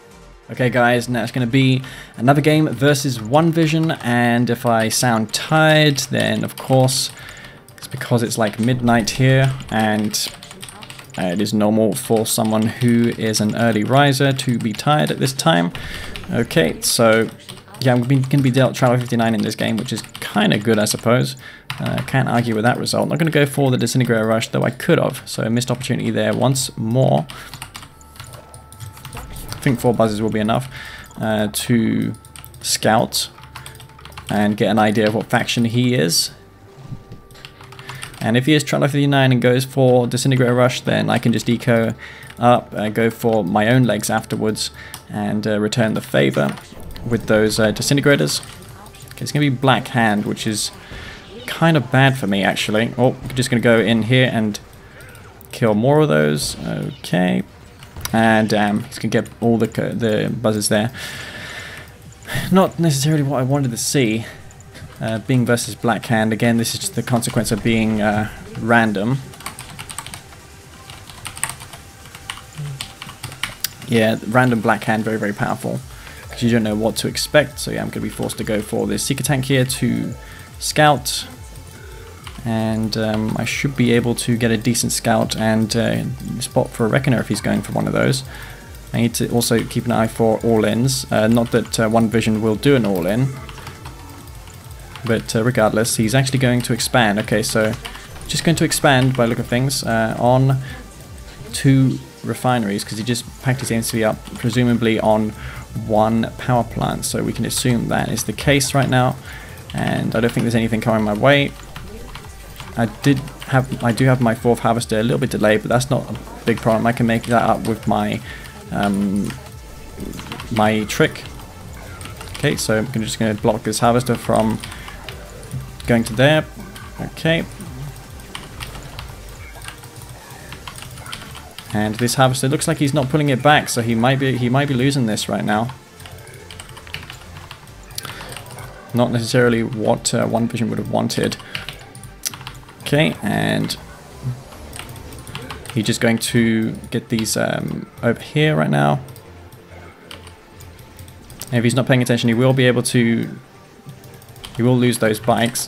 Okay guys, now it's going to be another game versus One Vision, and if I sound tired, then of course it's because it's like midnight here, and it is normal for someone who is an early riser to be tired at this time. Okay, so yeah, I'm going to be dealt Trial 59 in this game, which is kind of good, I suppose. Can't argue with that result. I'm not going to go for the Disintegrator Rush, though I could have, so a missed opportunity there once more. I think 4 buzzes will be enough to scout and get an idea of what faction he is. And if he is Trotlo 59 and goes for Disintegrator Rush, then I can just eco up, go for my own legs afterwards, and return the favor with those Disintegrators. Okay, it's going to be Black Hand, which is kind of bad for me, actually. Oh, I'm just going to go in here and kill more of those. Okay. And he's going to get all the buzzers there. Not necessarily what I wanted to see. Being versus Black Hand. Again, this is just the consequence of being random. Yeah, random Black Hand, very, very powerful. Because you don't know what to expect. So yeah, I'm going to be forced to go for this Seeker Tank here to scout. And I should be able to get a decent scout and spot for a Reckoner if he's going for one of those. I need to also keep an eye for all-ins. Not that One Vision will do an all-in. But regardless, he's actually going to expand. Okay, so just going to expand by the look of things on 2 refineries, because he just packed his C&C3 up, presumably on 1 power plant. So we can assume that is the case right now. And I don't think there's anything coming my way. I do have my 4th harvester a little bit delayed, but that's not a big problem. I can make that up with my my trick. Okay, so I'm just going to block this harvester from going to there. Okay. And this harvester looks like he's not pulling it back, so he might be losing this right now. Not necessarily what One Vision would have wanted. Okay, and he's just going to get these over here right now. And if he's not paying attention, he will be able to. He will lose those bikes.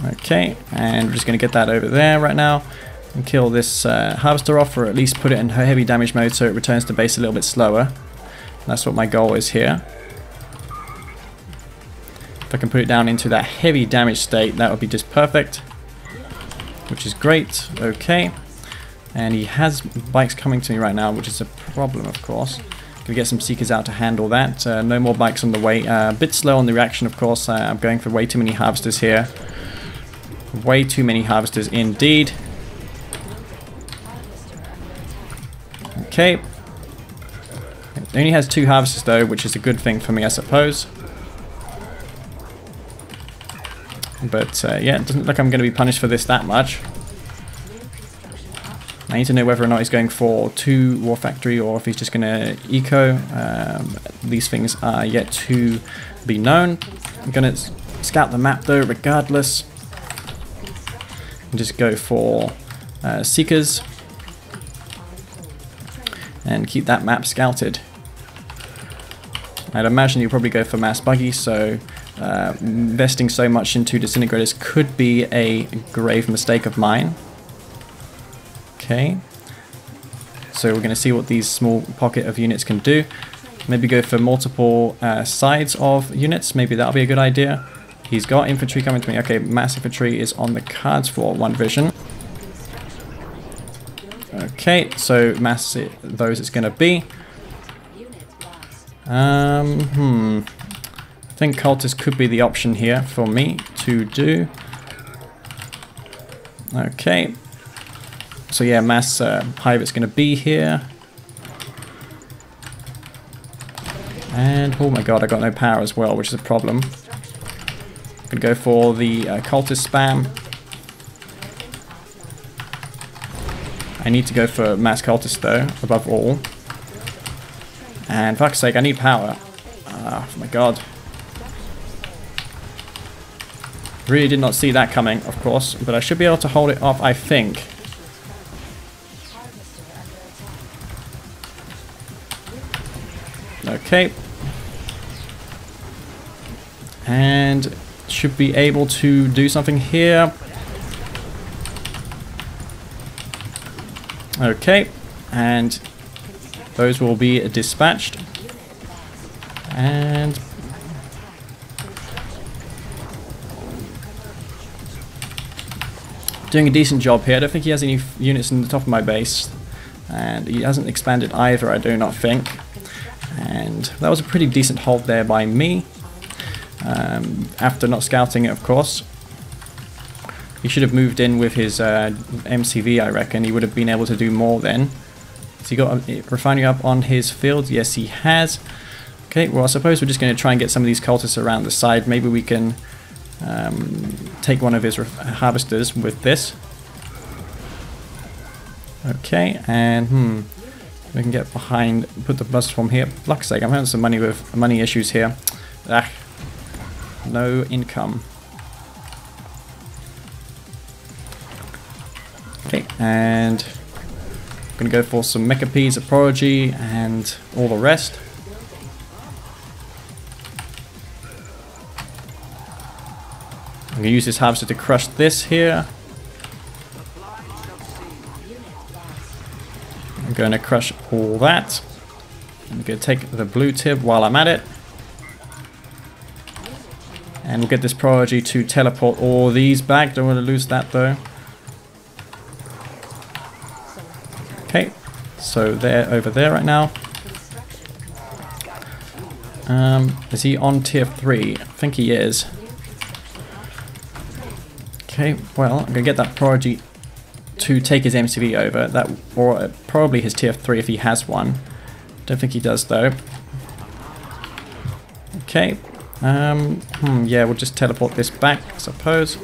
Okay, and we're just going to get that over there right now and kill this harvester off, or at least put it in heavy damage mode so it returns to base a little bit slower. That's what my goal is here. If I can put it down into that heavy damage state, that would be just perfect, which is great. Okay, and he has bikes coming to me right now, which is a problem, of course. Gonna get some Seekers out to handle that. No more bikes on the way. A bit slow on the reaction, of course. I'm going for way too many harvesters here. Way too many harvesters indeed. Okay. It only has 2 harvesters though, which is a good thing for me, I suppose. But yeah, it doesn't look like I'm going to be punished for this that much. I need to know whether or not he's going for 2 War Factory or if he's just going to eco. These things are yet to be known. I'm going to scout the map though regardless. And just go for Seekers. And keep that map scouted. I'd imagine you'll probably go for Mass Buggy, so investing so much into Disintegrators could be a grave mistake of mine. Okay, so we're going to see what these small pocket of units can do. Maybe go for multiple sides of units, maybe that'll be a good idea. He's got infantry coming to me. Okay, mass infantry is on the cards for One Vision. Okay, so mass those it's going to be. I think cultists could be the option here for me to do. Okay. So yeah, mass hive is going to be here. And oh my god, I got no power as well, which is a problem. I'm going to go for the cultist spam. I need to go for mass cultist though, above all. And fuck's sake, I need power. Oh my god. Really did not see that coming, of course, but I should be able to hold it off, I think. Okay. And should be able to do something here. Okay, and those will be dispatched. And doing a decent job here. I don't think he has any units in the top of my base. And he hasn't expanded either, I do not think. And and that was a pretty decent hold there by me. After not scouting it, of course. He should have moved in with his MCV, I reckon. He would have been able to do more then. Has he got a refinery up on his field? Yes, he has. Okay, well, I suppose we're just going to try and get some of these cultists around the side. Maybe we can take one of his harvesters with this. Okay, and we can get behind, put the bus from here. Luck's sake, I'm having some money issues here. Ah, no income. Okay, and I'm gonna go for some Mecha Peas, a Prodigy, and all the rest. I'm gonna use this harvester to crush this here. I'm going to crush all that. I'm going to take the blue tip while I'm at it. And we'll get this Prodigy to teleport all these back. Don't want to lose that though. Okay, so they're over there right now. Is he on tier 3? I think he is. Okay, well, I'm going to get that Prodigy to take his MCV over, that, or probably his tier 3 if he has one. Don't think he does though. Okay, yeah, we'll just teleport this back, I suppose.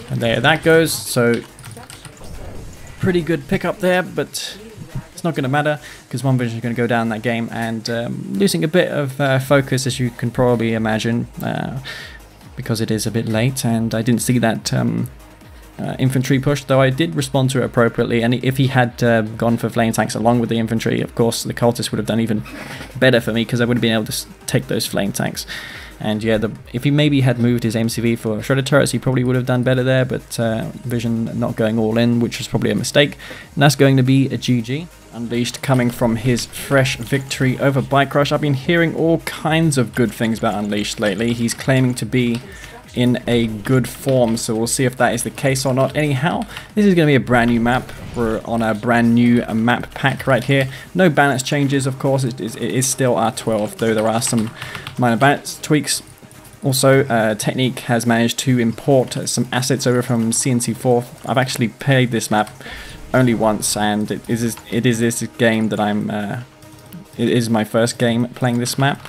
And there that goes. So pretty good pickup there, but it's not going to matter because One Vision is going to go down that game, and losing a bit of focus, as you can probably imagine, because it is a bit late and I didn't see that infantry push, though I did respond to it appropriately. And if he had gone for flame tanks along with the infantry, of course the cultists would have done even better for me because I would have been able to take those flame tanks. And yeah, if he maybe had moved his MCV for shredder turrets, he probably would have done better there, but Vision not going all in, which was probably a mistake. And that's going to be a GG. Unleashed coming from his fresh victory over Bike Rush. I've been hearing all kinds of good things about Unleashed lately. He's claiming to be in a good form, so we'll see if that is the case or not. Anyhow, this is going to be a brand new map. We're on a brand new map pack right here. No balance changes, of course. It is still R12, though there are some minor balance tweaks. Also, Technique has managed to import some assets over from C&C3. I've actually played this map only once, and it is this game that it is my first game playing this map.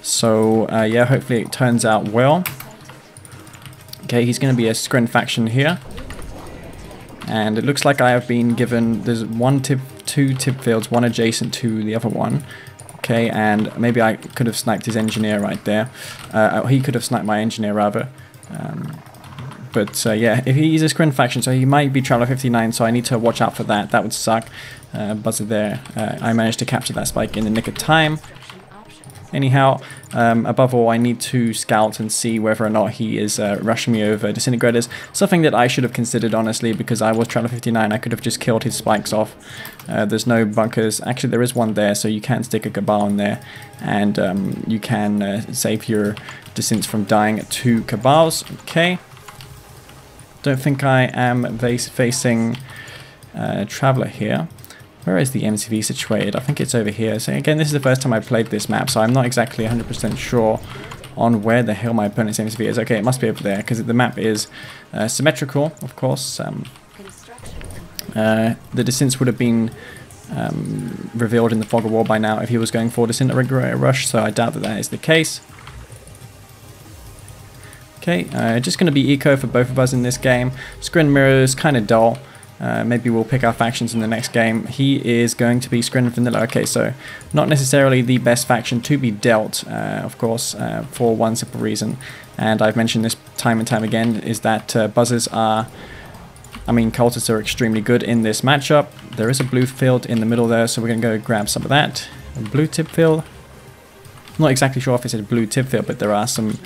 So yeah, hopefully it turns out well. Okay, he's going to be a Scrin faction here, and it looks like I have been given, there's two tip fields, one adjacent to the other one. Okay, and maybe I could have sniped his engineer right there. He could have sniped my engineer rather. But yeah, if he's a Scrin faction, so he might be Traveler 59, so I need to watch out for that. That would suck. Buzzer there. I managed to capture that spike in the nick of time. Anyhow, above all, I need to scout and see whether or not he is rushing me over disintegrators. Something that I should have considered, honestly, because I was Traveler 59. I could have just killed his spikes off. There's no bunkers. Actually, there is one there, so you can stick a Cabal in there, and you can save your descents from dying to Cabals. Okay. Don't think I am facing Traveler here. Where is the MCV situated? I think it's over here. So again, this is the first time I played this map, so I'm not exactly 100% sure on where the hell my opponent's MCV is. Okay, it must be over there, because the map is symmetrical, of course. The descents would have been revealed in the fog of war by now if he was going for disintegrator rush, so I doubt that is the case. Okay, just going to be eco for both of us in this game. Scrin mirrors, kind of dull. Maybe we'll pick our factions in the next game. He is going to be Scrin Vanilla. Okay, so not necessarily the best faction to be dealt, of course, for one simple reason. And I've mentioned this time and time again, is that buzzers are, cultists are extremely good in this matchup. There is a blue field in the middle there, so we're going to go grab some of that. A blue tip field. I'm not exactly sure if it's a blue tip field, but there are some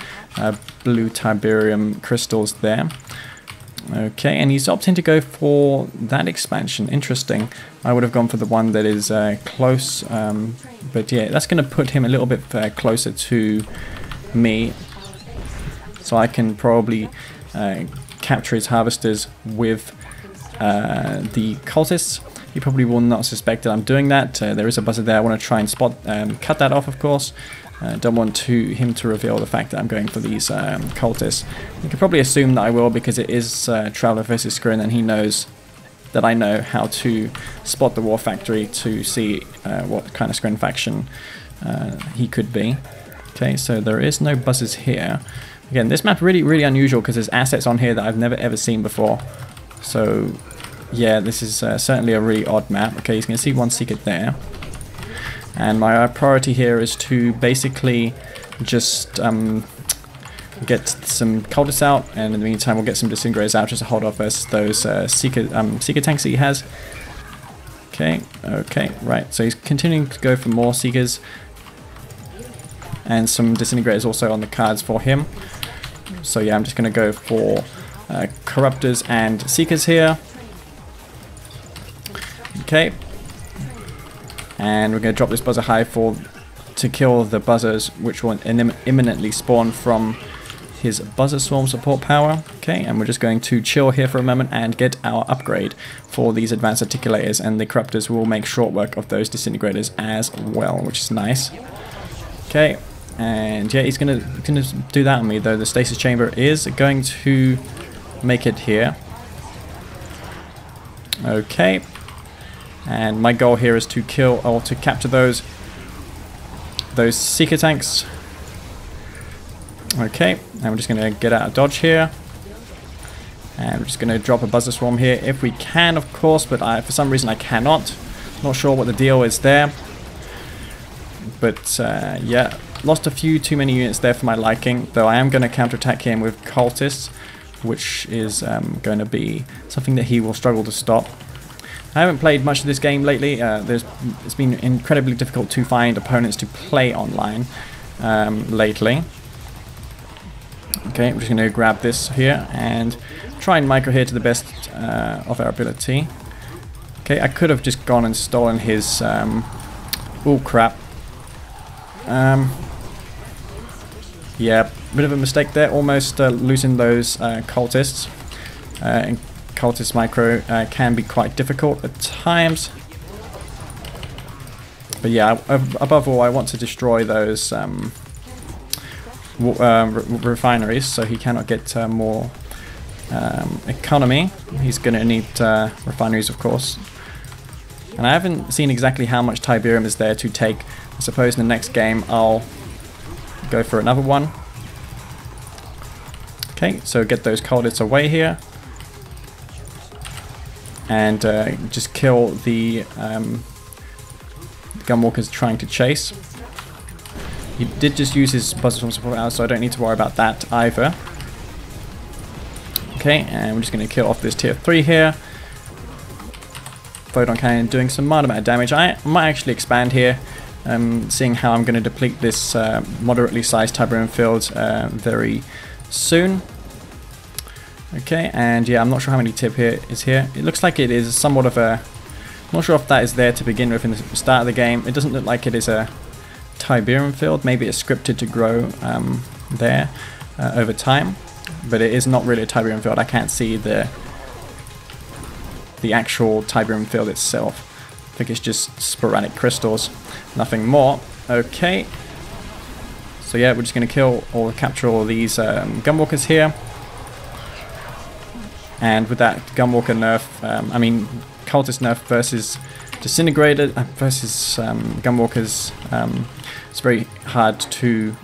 blue Tiberium crystals there. Okay, and he's opting to go for that expansion. Interesting. I would have gone for the one that is close, but yeah, that's going to put him a little bit closer to me, so I can probably capture his harvesters with the cultists. He probably will not suspect that I'm doing that. There is a buzzer there. I want to try and cut that off, of course. Don't want him to reveal the fact that I'm going for these cultists. You can probably assume that I will, because it is Traveler versus Skrin, and he knows that I know how to spot the War Factory to see what kind of Skrin faction he could be. Okay, so there is no buzzers here. Again, this map really unusual because there's assets on here that I've never ever seen before. So yeah, this is certainly a really odd map. Okay, you can see one secret there. And my priority here is to basically just get some cultists out, and in the meantime we'll get some disintegrators out just to hold off versus those seeker tanks that he has. Okay, right. So he's continuing to go for more seekers, and some disintegrators also on the cards for him. So yeah, I'm just going to go for corruptors and seekers here. Okay, and we're going to drop this buzzer high to kill the buzzers, which will imminently spawn from his buzzer swarm support power. Okay, and we're just going to chill here for a moment and get our upgrade for these advanced articulators, and the corruptors will make short work of those disintegrators as well, which is nice. Okay, and yeah, he's gonna do that on me, though the stasis chamber is going to make it here. Okay, and my goal here is to kill or to capture those seeker tanks. Okay, and we're just going to get out of dodge here, and we're just going to drop a buzzer swarm here if we can, of course, but for some reason I cannot. Not sure what the deal is there, but yeah, lost a few too many units there for my liking, though I am going to counterattack him with cultists, which is going to be something that he will struggle to stop. I haven't played much of this game lately. It's been incredibly difficult to find opponents to play online lately. Okay, we're just going to grab this here and try and micro here to the best of our ability. Okay, I could have just gone and stolen his... oh crap. Yeah, bit of a mistake there. Almost losing those cultists. And cultist micro can be quite difficult at times. But yeah, above all, I want to destroy those refineries, so he cannot get more economy. He's going to need refineries, of course. And I haven't seen exactly how much Tiberium is there to take. I suppose in the next game I'll go for another one. Okay, so get those cultists away here. And just kill the gunwalkers trying to chase. He did just use his buzzer swarm support out, so I don't need to worry about that either. Okay, and we're just going to kill off this tier 3 here. Photon cannon doing some mild amount of damage. I might actually expand here, seeing how I'm going to deplete this moderately sized Tiberium field very soon. Okay, and yeah, I'm not sure how many tip here is here. It looks like it is somewhat of a... I'm not sure if that is there to begin with in the start of the game. It doesn't look like it is a Tiberium field. Maybe it's scripted to grow there over time, but it is not really a Tiberium field. I can't see the actual Tiberium field itself. I think it's just sporadic crystals, nothing more. Okay, so yeah, we're just going to kill or capture all these gunwalkers here. And with that gunwalker nerf, I mean cultist nerf versus disintegrated versus gunwalkers, it's very hard to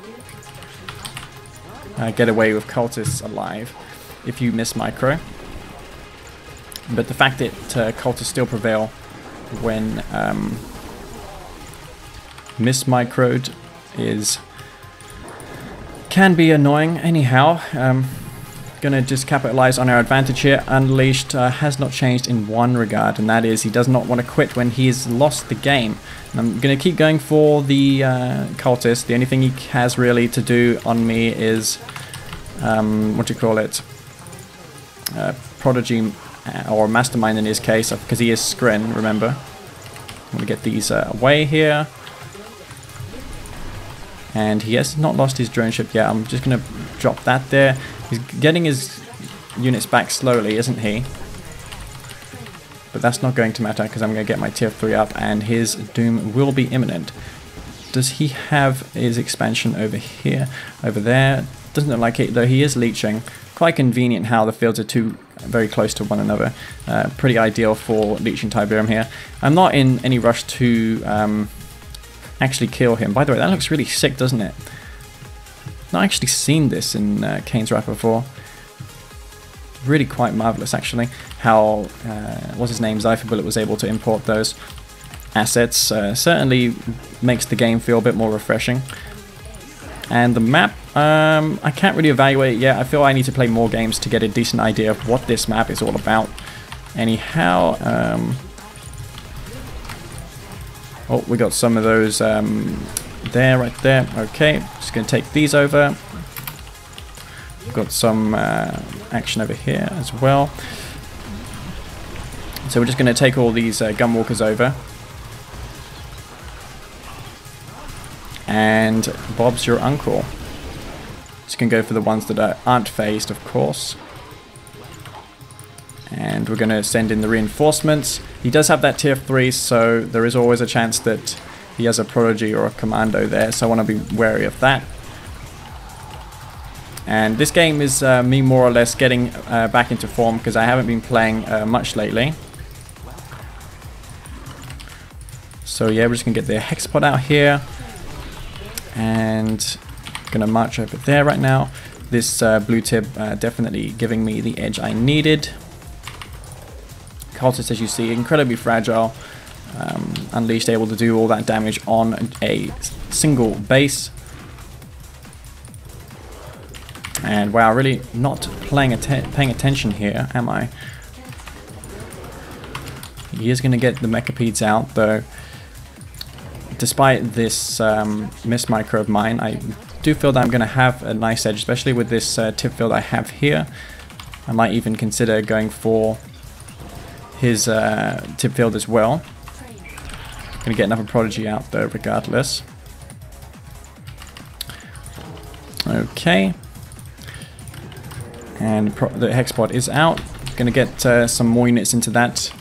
get away with cultists alive if you miss micro. But the fact that cultists still prevail when miss microed can be annoying. Anyhow, gonna just capitalize on our advantage here. Unleashed has not changed in one regard, and that is he does not want to quit when he has lost the game. And I'm gonna keep going for the cultist. The only thing he has really to do on me is what do you call it, prodigy or mastermind in his case, because he is Skrin, remember. I'm gonna get these away here. And he has not lost his drone ship yet. I'm just gonna drop that there. He's getting his units back slowly, isn't he? but that's not going to matter because I'm going to get my tier 3 up and his doom will be imminent. Does he have his expansion over here, over there? Doesn't look like it, though he is leeching. Quite convenient how the fields are too very close to one another. Pretty ideal for leeching Tiberium here. I'm not in any rush to actually kill him. By the way, that looks really sick, doesn't it? Not actually seen this in Kane's Wrath before. Really quite marvelous, actually. How what's his name, Zypher was able to import those assets. Certainly makes the game feel a bit more refreshing. And the map, I can't really evaluate it yet. I feel I need to play more games to get a decent idea of what this map is all about. Anyhow, oh, we got some of those there, right there. Okay, just going to take these over. We've got some action over here as well. So we're just going to take all these gunwalkers over. And Bob's your uncle. Just going to go for the ones that aren't phased, of course. And we're going to send in the reinforcements. He does have that tier 3, so there is always a chance that he has a prodigy or a commando there, so I want to be wary of that. And this game is me more or less getting back into form because I haven't been playing much lately. So yeah, we're just going to get the hexpod out here. And gonna march over there right now. This blue tip definitely giving me the edge I needed. Cultist, as you see, incredibly fragile. Unleashed, able to do all that damage on a single base. And wow, really not paying attention here, am I? He is gonna get the Mechapeds out, though. Despite this miss micro of mine, I do feel that I'm going to have a nice edge, especially with this tip field I have here. I might even consider going for his tip field as well. Going to get another prodigy out though, regardless. Okay. And the hexpod is out. Going to get some more units into that.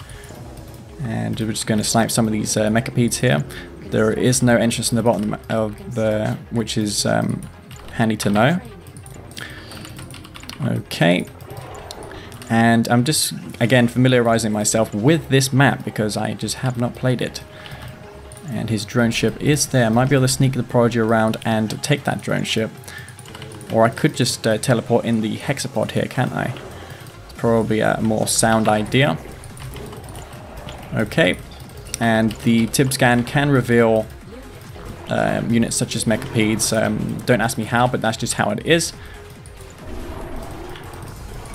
And we're just going to snipe some of these Mechapeds here. There is no entrance in the bottom of the, which is handy to know. Okay. And I'm just, again, familiarizing myself with this map because I just have not played it. And his drone ship is there. I might be able to sneak the prodigy around and take that drone ship. Or I could just teleport in the hexapod here, can't I? It's probably a more sound idea. Okay. And the tib scan can reveal units such as Mechapeds. Don't ask me how, but that's just how it is.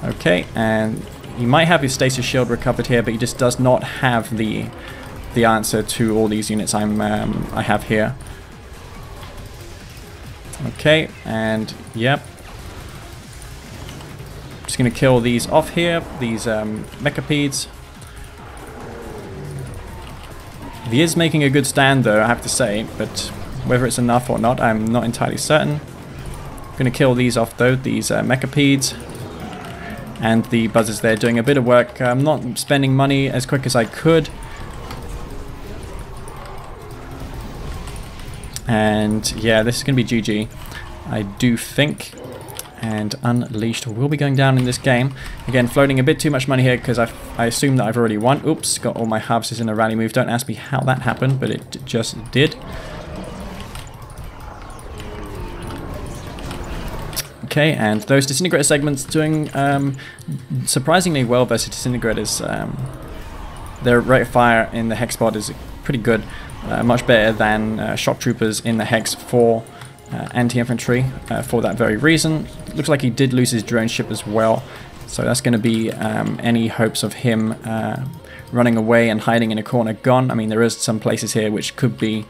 Okay, and he might have his stasis shield recovered here, but he just does not have the answer to all these units I have here. Okay, and yep. Just gonna kill these off here, these Mechapeds. He is making a good stand though, I have to say, but whether it's enough or not, I'm not entirely certain. Gonna kill these off though, these Mechapeds. And the buzzers there doing a bit of work. I'm not spending money as quick as I could. And yeah, this is gonna be GG, I do think. And Unleashed will be going down in this game. Again, floating a bit too much money here because I assume that I've already won. Oops, got all my harvesters in a rally move. Don't ask me how that happened, but it just did. Okay, and those disintegrator segments doing surprisingly well versus disintegrators. Their rate of fire in the hexpod is pretty good. Much better than shock troopers in the hex for anti-infantry for that very reason. Looks like he did lose his drone ship as well, so that's going to be any hopes of him running away and hiding in a corner gone. I mean, there is some places here which could be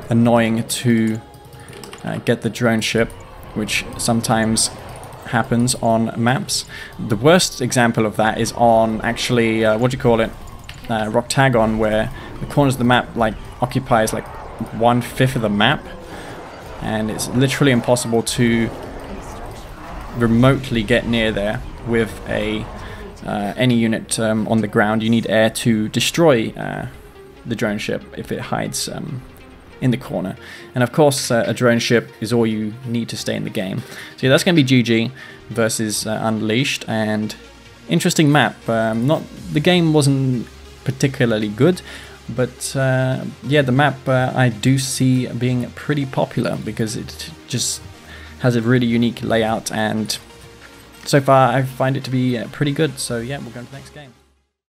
annoying to get the drone ship, which sometimes happens on maps. The worst example of that is on actually what do you call it, Roctagon, where the corners of the map like occupies like 1/5 of the map. And it's literally impossible to remotely get near there with a any unit on the ground, you need air to destroy the drone ship if it hides in the corner. And of course, a drone ship is all you need to stay in the game. So yeah, that's going to be GG versus Unleashed, and interesting map. The game wasn't particularly good, but yeah, the map I do see being pretty popular because it just has a really unique layout, and so far I find it to be pretty good. So yeah, we'll go to the next game.